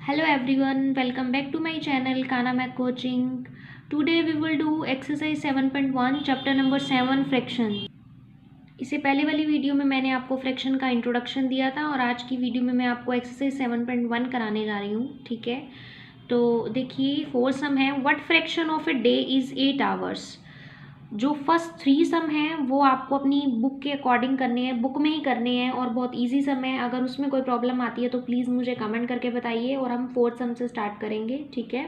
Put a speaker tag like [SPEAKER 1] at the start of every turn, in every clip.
[SPEAKER 1] Hello everyone, welcome back to my channel Kana Math Coaching. Today we will do exercise 7.1 chapter number 7 fraction. इससे पहले वाली video में मैंने आपको fraction का इंट्रोडक्शन दिया था और आज की वीडियो में मैं आपको एक्सरसाइज 7.1 कराने जा रही हूँ. ठीक है, तो देखिए फोर सम है. What fraction of a day is 8 hours. जो फर्स्ट 3 सम हैं वो आपको अपनी बुक के अकॉर्डिंग करने हैं, बुक में ही करने हैं और बहुत इजी सम है. अगर उसमें कोई प्रॉब्लम आती है तो प्लीज़ मुझे कमेंट करके बताइए और हम फोर्थ सम से स्टार्ट करेंगे. ठीक है,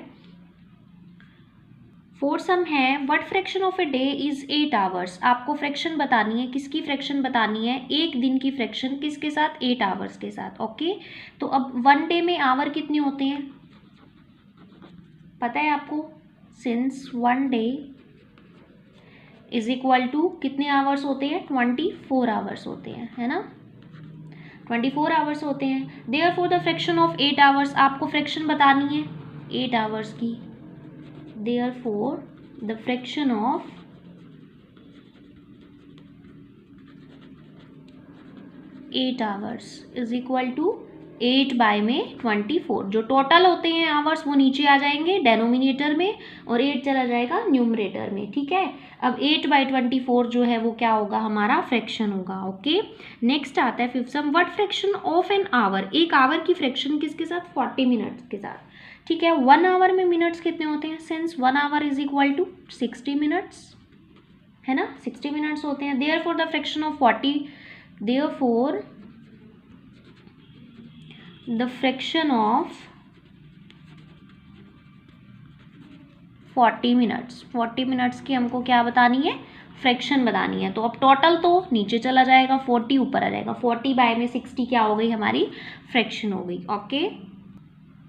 [SPEAKER 1] फोर्थ सम है what fraction of a day is 8 hours. आपको फ्रैक्शन बतानी है. किसकी फ्रैक्शन बतानी है? एक दिन की फ्रैक्शन. किसके साथ? 8 आवर्स के साथ. ओके, तो अब वन डे में आवर कितने होते हैं पता है आपको? Since one day is equal to कितने आवर्स होते हैं? 24 आवर्स होते हैं, है ना. 24 आवर्स होते हैं. Therefore the fraction of 8 hours. आपको फ्रैक्शन बतानी है 8 आवर्स की. Therefore the fraction of 8 hours is equal to 8 by में 24. जो टोटल होते हैं आवर्स वो नीचे आ जाएंगे डेनोमिनेटर में और 8 चला जाएगा न्यूमरेटर में. ठीक है, अब 8 बाई 24 जो है वो क्या होगा? हमारा फ्रैक्शन होगा. ओके, नेक्स्ट आता है fifth some. What fraction of an hour. एक आवर की फ्रैक्शन किसके साथ? 40 मिनट्स के साथ. ठीक है, 1 आवर में मिनट्स कितने होते हैं? Since 1 hour is equal to 60 minutes, है ना. 60 मिनट्स होते हैं. Therefore the fraction of 40. Therefore the fraction of 40 minutes. 40 minutes की हमको क्या बतानी है? फ्रैक्शन बतानी है. तो अब टोटल तो नीचे चला जाएगा, 40 ऊपर आ जाएगा. 40 बाय में 60 क्या हो गई? हमारी फ्रैक्शन हो गई. ओके,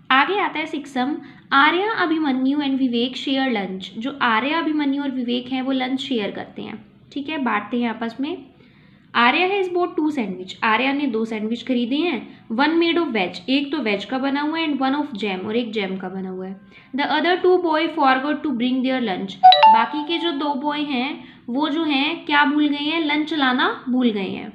[SPEAKER 1] आगे आता है six some. Arya, Abhimanyu and Vivek share lunch. जो आर्या, अभिमन्यु और विवेक हैं वो लंच शेयर करते हैं. ठीक है, बांटते हैं आपस में. Arya has boat 2 sandwich. Arya ने 2 सैंडविच खरीदे हैं. One made of ways. एक तो वेज का बना हुआ है एंड वन ऑफ जैम, और एक जैम का बना हुआ है. The other 2 boy forgot to bring their lunch. बाकी के जो 2 बॉय हैं वो जो हैं क्या भूल गए हैं? लंच लाना भूल गए हैं.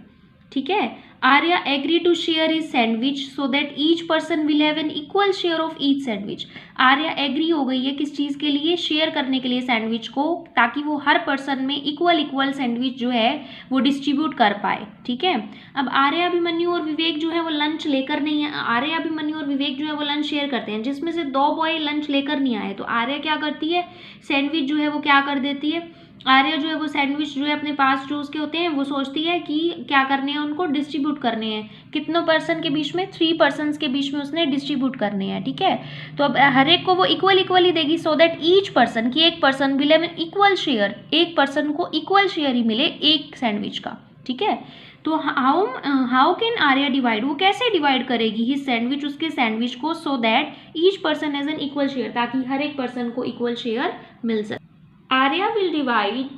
[SPEAKER 1] ठीक है, Arya agree to share his sandwich so that each person will have an equal share of each sandwich. Arya agree हो गई है किस चीज़ के लिए? शेयर करने के लिए सैंडविच को, ताकि वो हर पर्सन में इक्वल सैंडविच जो है वो डिस्ट्रीब्यूट कर पाए. ठीक है, अब आर्या, अभिमन्यु और विवेक जो है वो लंच लेकर नहीं है. आर्या, अभिमन्यु और विवेक जो है वो लंच शेयर करते हैं. जिसमें से 2 बॉय लंच लेकर नहीं आए तो आर्या क्या करती है? सैंडविच जो है वो क्या कर देती है? आर्या जो है वो सैंडविच जो है अपने पास जो उसके होते हैं वो सोचती है कि क्या करने हैं? उनको डिस्ट्रीब्यूट करने हैं. कितनों पर्सन के बीच में? 3 पर्सन्स के बीच में उसने डिस्ट्रीब्यूट करने हैं. ठीक है, तो अब हर एक को वो इक्वली देगी सो दैट ईच पर्सन की एक person will have an equal share. एक पर्सन को इक्वल शेयर ही मिले एक सैंडविच का. ठीक है, तो हाउ कैन आर्या डिवाइड. वो कैसे डिवाइड करेगी ही सैंडविच, उसके सैंडविच को, so that each person has an equal share, ताकि हर एक पर्सन को इक्वल शेयर मिल सके. Arya will divide.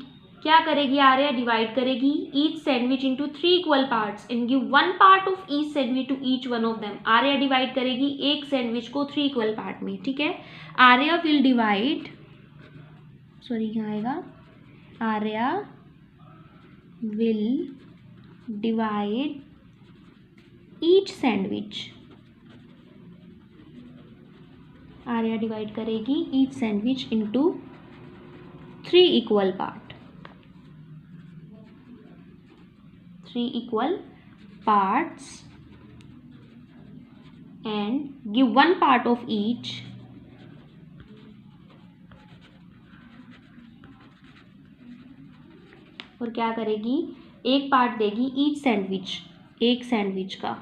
[SPEAKER 1] क्या करेगी? आर्या डिवाइड करेगी each sandwich into 3 equal parts and give 1 part of each sandwich to each one of them. Arya divide करेगी एक सैंडविच को 3 इक्वल पार्ट में. ठीक है, आर्या विल डिवाइड, सॉरी यहाँ आएगा, Arya will divide each sandwich. Arya divide करेगी each sandwich into 3 equal part. 3 equal parts and give 1 part of each और क्या करेगी? एक पार्ट देगी ईच सैंडविच, एक सैंडविच का,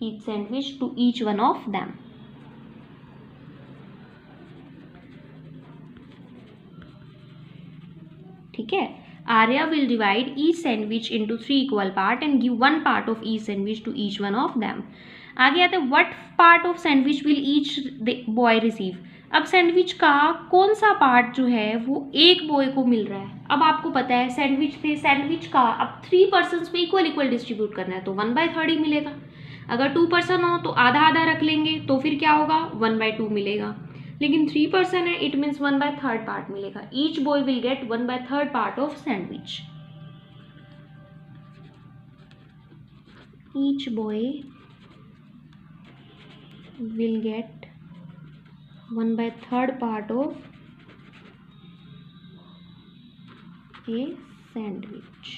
[SPEAKER 1] each sandwich to each one of them. ठीक है, Arya will divide each sandwich into 3 equal part and give 1 part of each sandwich to each one of them. आगे आते हैं what part of sandwich will each boy receive. अब sandwich का कौन सा part जो है वो एक बॉय को मिल रहा है. अब आपको पता है सैंडविच थे, सैंडविच का अब 3 पर्सन्स में इक्वल डिस्ट्रीब्यूट करना है तो 1/3 ही मिलेगा. अगर 2 पर्सन हो तो आधा आधा रख लेंगे तो फिर क्या होगा? 1/2 मिलेगा. लेकिन 3 पर्सन है, इट मीन्स 1/3 पार्ट मिलेगा. Each boy will get 1/3 part of sandwich. Each boy will get 1/3 part of a sandwich.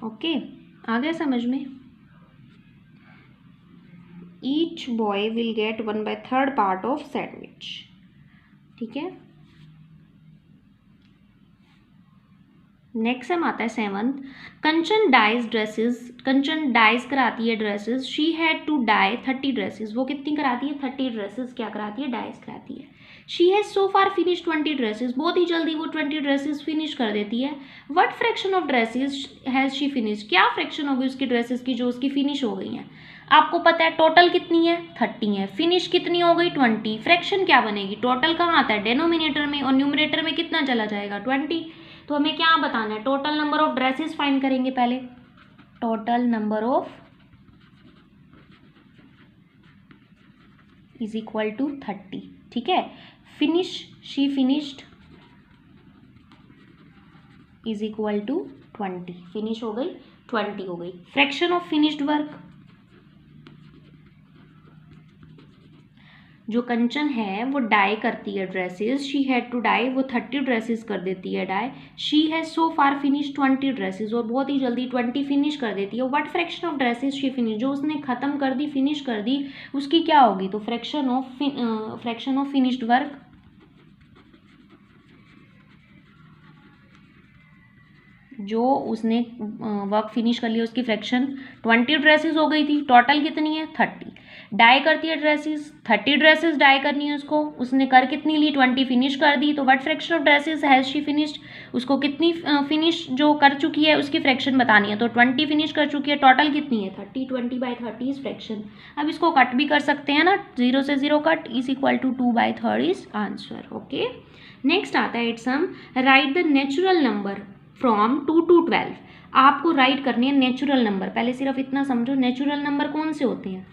[SPEAKER 1] Okay, आ गया समझ में? Each boy will get 1/3 part of sandwich. ठीक है, नेक्स्ट हम आता है 7th. Kanchan dyes dresses. Kanchan dyes कराती है dresses. She had to dye 30 dresses. वो कितनी कराती है? 30 ड्रेसेस क्या कराती है? डाइज कराती है. She has so far finish 20 dresses. बहुत ही जल्दी वो 20 ड्रेसेस फिनिश कर देती है. What fraction of dresses has she finish. क्या फ्रैक्शन होगी उसकी ड्रेसेस की जो उसकी फिनिश हो गई हैं? आपको पता है टोटल कितनी है? 30 है. फिनिश कितनी हो गई? 20. फ्रैक्शन क्या बनेगी? टोटल कहाँ आता है? डेनोमिनेटर में, और न्यूमरेटर में कितना चला जाएगा? 20. तो हमें क्या बताना है? Total number of dresses find करेंगे पहले. Total number of is equal to 30. ठीक है. Finish, she finished is equal to 20. Finish हो गई 20 हो गई. फ्रैक्शन ऑफ फिनिश्ड वर्क, जो कंचन है वो डाई करती है dresses. She had to dye, वो 30 ड्रेसेस कर देती है dye. She has so far finish 20 dresses, और बहुत ही जल्दी 20 फिनिश कर देती है. What fraction of dresses she finish, जो उसने खत्म कर दी, फिनिश कर दी, उसकी क्या होगी? तो फ्रैक्शन ऑफ फिनिश्ड वर्क, जो उसने वर्क फिनिश कर लिया उसकी फ्रैक्शन 20 ड्रेसेस हो गई थी. टोटल कितनी है? 30. डाई करती है ड्रेसेस, 30 ड्रेसेस डाई करनी है उसको. उसने कर कितनी ली? 20 फिनिश कर दी. तो what fraction of dresses has she finished, उसको कितनी फिनिश जो कर चुकी है उसकी फ्रैक्शन बतानी है. तो 20 फिनिश कर चुकी है. टोटल कितनी है? 30. 20/30 इज फ्रैक्शन. अब इसको कट भी कर सकते हैं ना, 0 से 0 cut is equal to 2/3 is answer. Okay, next आता है 8 sum. Write the natural number from 2 to 12. आपको राइट करनी है नेचुरल नंबर. पहले सिर्फ इतना समझो, नेचुरल नंबर कौन से होते हैं?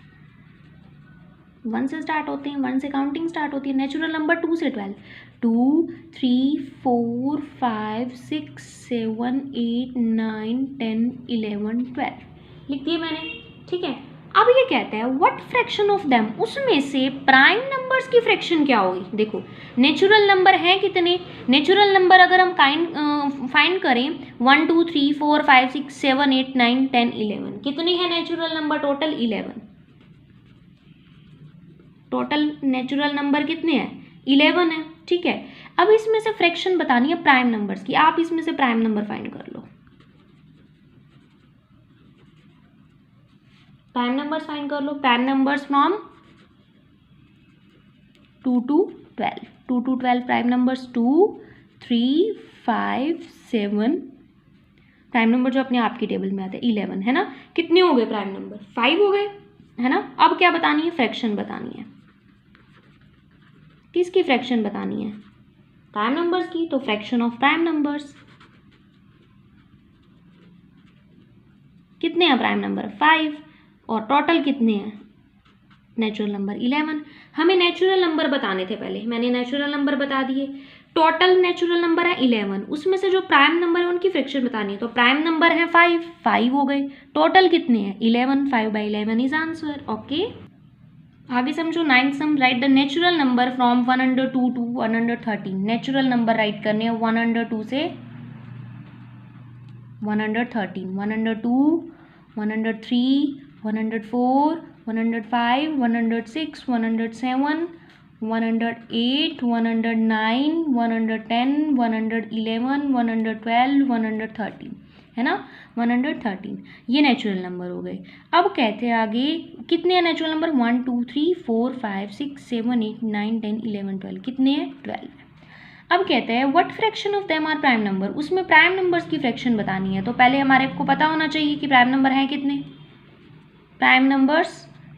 [SPEAKER 1] 1 से स्टार्ट होते हैं, 1 से काउंटिंग स्टार्ट होती है. नेचुरल नंबर 2 से 12. 2, 3, 4, 5, 6, 7, 8, 9, 10, 11, 12 लिख दिए मैंने. ठीक है. अब ये कहते हैं व्हाट फ्रैक्शन ऑफ देम, उसमें से प्राइम नंबर्स की फ्रैक्शन क्या होगी. देखो नेचुरल नंबर हैं कितने? नेचुरल नंबर अगर हम फाइंड करें 1, 2, 3, 4, 5, 6, 7, 8, 9, 10, 11. कितने हैं natural number? Total 11. Total natural number कितने हैं? 11 है. ठीक है. अब इसमें से फ्रैक्शन बतानी है प्राइम नंबर्स की. आप इसमें से प्राइम नंबर फाइंड कर लो. प्राइम नंबर्स फाइंड कर लो. Prime numbers from 2 to 12. 2 to 12 prime numbers 2, 3, 5, 7. Prime number जो अपने आप की टेबल में आते हैं 11 है ना. कितने हो गए प्राइम नंबर? 5 हो गए है ना. अब क्या बतानी है? फ्रैक्शन बतानी है. किसकी फ्रैक्शन बतानी है? प्राइम नंबर्स की. तो फ्रैक्शन ऑफ प्राइम नंबर्स. कितने हैं प्राइम नंबर? 5. और टोटल कितने हैं? Natural number 11. हमें नेचुरल नंबर बताने थे पहले. मैंने नेचुरल नंबर बता दिए. टोटल नेचुरल नंबर है 11. उसमें से जो प्राइम नंबर है उनकी फ्रैक्शन बतानी है. तो प्राइम नंबर है 5 हो गए. टोटल कितने हैं? 11. 5/11 इज आंसर. ओके, आगे समझो 9th sum. Write the natural number from 102 to 113. Natural number write करने हैं 102 से 113. 102, 103, 104, 105, 106, 107, 108, 109, 110, 111, 112, 113 है ना. 113 ये नेचुरल नंबर हो गए. अब कहते हैं आगे कितने हैं नेचुरल नंबर? 1, 2, 3, 4, 5, 6, 7, 8, 9, 10, 11, 12. कितने हैं? 12. अब कहते हैं what fraction of them are prime number. उसमें प्राइम नंबर्स की फ्रैक्शन बतानी है. तो पहले हमारे को पता होना चाहिए कि प्राइम नंबर हैं कितने. प्राइम नंबर्स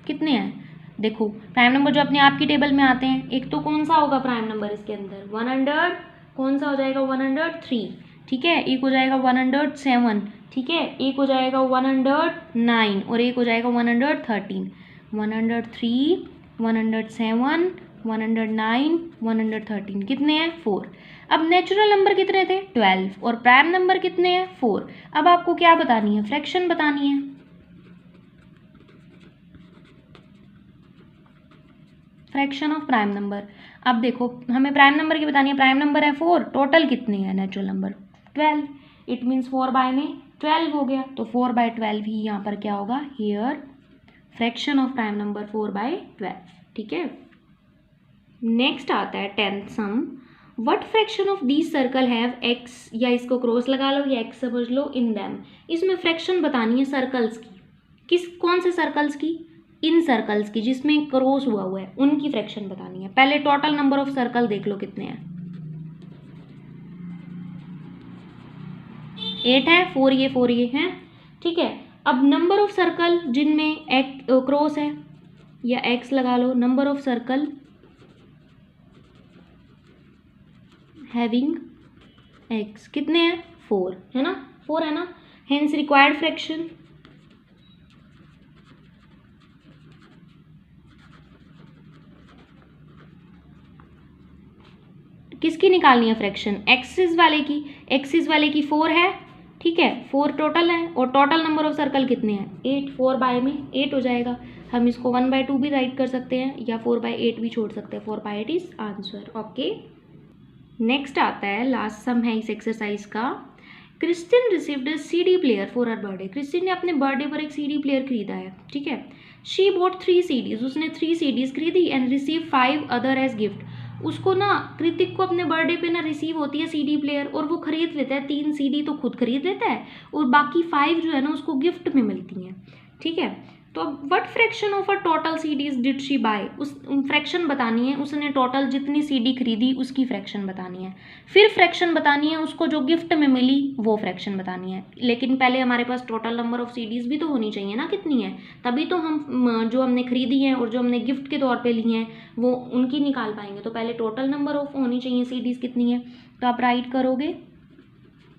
[SPEAKER 1] कितने हैं? देखो प्राइम नंबर जो अपने आप की टेबल में आते हैं, एक तो कौन सा होगा प्राइम नंबर इसके अंदर? 100. कौन सा हो जाएगा? 103. ठीक है. एक हो जाएगा 107. ठीक है. एक हो जाएगा 109 और एक हो जाएगा 113. 103, 107, 109, 113 कितने हैं? 4. अब नेचुरल नंबर कितने थे? 12. और प्राइम नंबर कितने हैं? 4. अब आपको क्या बतानी है? फ्रैक्शन बतानी है. Fraction of prime number. अब देखो हमें प्राइम नंबर की बतानी है, प्राइम नंबर है 4, टोटल कितने हैं natural number 12, it means 4 by में 12 हो गया, तो 4 बाय 12 ही यहाँ पर क्या होगा, here fraction of prime number 4 by 12। ठीक है, नेक्स्ट आता है 10th sum, what fraction of these circle have X, या इसको क्रॉस लगा लो या एक्स समझ लो, इन दैम। इसमें फ्रैक्शन बतानी है सर्कल्स की, कौन से सर्कल्स की, इन सर्कल्स की जिसमें क्रॉस हुआ है उनकी फ्रैक्शन बतानी है। पहले टोटल नंबर ऑफ सर्कल देख लो कितने हैं, 8 है, 4 ये हैं। ठीक है, अब नंबर ऑफ सर्कल जिनमें क्रॉस है या एक्स लगा लो, number of circle having x कितने हैं, 4 है ना, 4 है ना, हेंस रिक्वायर्ड फ्रैक्शन किसकी निकालनी है फ्रैक्शन, एक्सिस वाले की 4 है। ठीक है, 4 टोटल है और टोटल नंबर ऑफ सर्कल कितने हैं 8, 4 बाय में 8 हो जाएगा। हम इसको 1/2 भी राइट कर सकते हैं या 4/8 भी छोड़ सकते हैं, 4/8 इज आंसर। ओके, नेक्स्ट आता है लास्ट सम है इस एक्सरसाइज का, Kristin received a CD player for her birthday. Kristin ने अपने बर्थडे पर एक CD प्लेयर खरीदा है। ठीक है, शी बॉट 3 CDs, उसने 3 CDs खरीदी and receive 5 other as gift. उसको ना कृतिक को अपने बर्थडे पे ना रिसीव होती है CD प्लेयर और वो खरीद लेता है, 3 CD तो खुद खरीद लेता है और बाकी 5 जो है ना उसको गिफ्ट में मिलती हैं। ठीक है, तो what fraction of a total CDs did she buy, उस फ्रैक्शन बतानी है, उसने टोटल जितनी CD खरीदी उसकी फ्रैक्शन बतानी है। फिर फ्रैक्शन बतानी है उसको जो गिफ्ट में मिली वो फ्रैक्शन बतानी है, लेकिन पहले हमारे पास टोटल नंबर ऑफ CDs भी तो होनी चाहिए ना कितनी है, तभी तो हम जो हमने खरीदी हैं और जो हमने गिफ्ट के तौर पे ली हैं वो उनकी निकाल पाएंगे। तो पहले टोटल नंबर ऑफ होनी चाहिए CDs कितनी है, तो आप राइट करोगे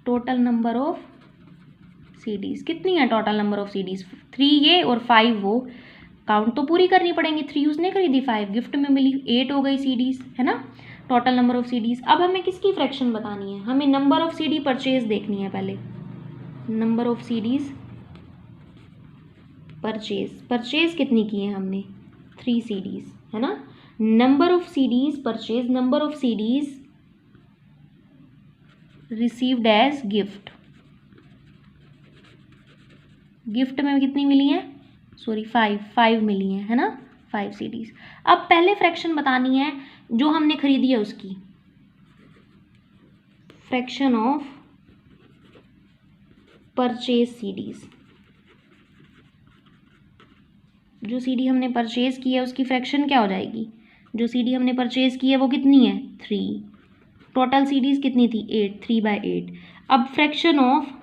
[SPEAKER 1] टोटल नंबर ऑफ CDs कितनी है, टोटल नंबर ऑफ CDs 3 ये और 5 वो, काउंट तो पूरी करनी पड़ेंगी, 3 उसने खरीदी 5 गिफ्ट में मिली, 8 हो गई CDs है ना, टोटल नंबर ऑफ CDs। अब हमें किसकी फ्रैक्शन बतानी है, हमें नंबर ऑफ CD परचेज देखनी है पहले, नंबर ऑफ CDs परचेज कितनी की है हमने 3 CDs है ना, number of CDs purchase, number of CDs received as gift, gift में कितनी मिली है, सॉरी 5 मिली है ना, 5 CDs। अब पहले फ्रैक्शन बतानी है जो हमने खरीदी है उसकी, फ्रैक्शन ऑफ परचेज CDs, जो CD हमने परचेज की है उसकी फ्रैक्शन क्या हो जाएगी, जो CD हमने परचेज की है वो कितनी है 3, टोटल CDs कितनी थी 8, 3/8। अब fraction of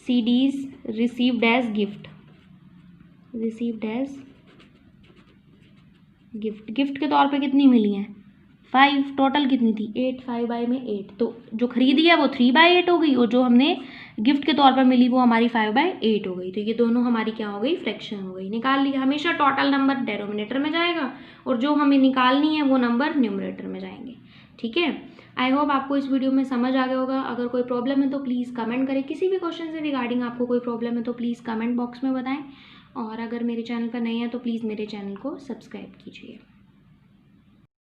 [SPEAKER 1] CDs received as gift, gift के तौर पे कितनी मिली हैं 5, टोटल कितनी थी 8, 5 बाय में 8, तो जो खरीदी है वो 3/8 हो गई और जो हमने गिफ्ट के तौर पर मिली वो हमारी 5/8 हो गई। तो ये दोनों हमारी क्या हो गई, फ्रैक्शन हो गई। निकाल लिया, हमेशा टोटल नंबर डेनोमिनेटर में जाएगा और जो हमें निकालनी है वो नंबर न्यूमरेटर में जाएंगे। ठीक है, आई होप आपको इस वीडियो में समझ आ गया होगा। अगर कोई प्रॉब्लम है तो प्लीज़ कमेंट करें, किसी भी क्वेश्चन से रिगार्डिंग आपको कोई प्रॉब्लम है तो प्लीज़ कमेंट बॉक्स में बताएं, और अगर मेरे चैनल पर नए हैं तो प्लीज़ मेरे चैनल को सब्सक्राइब कीजिए।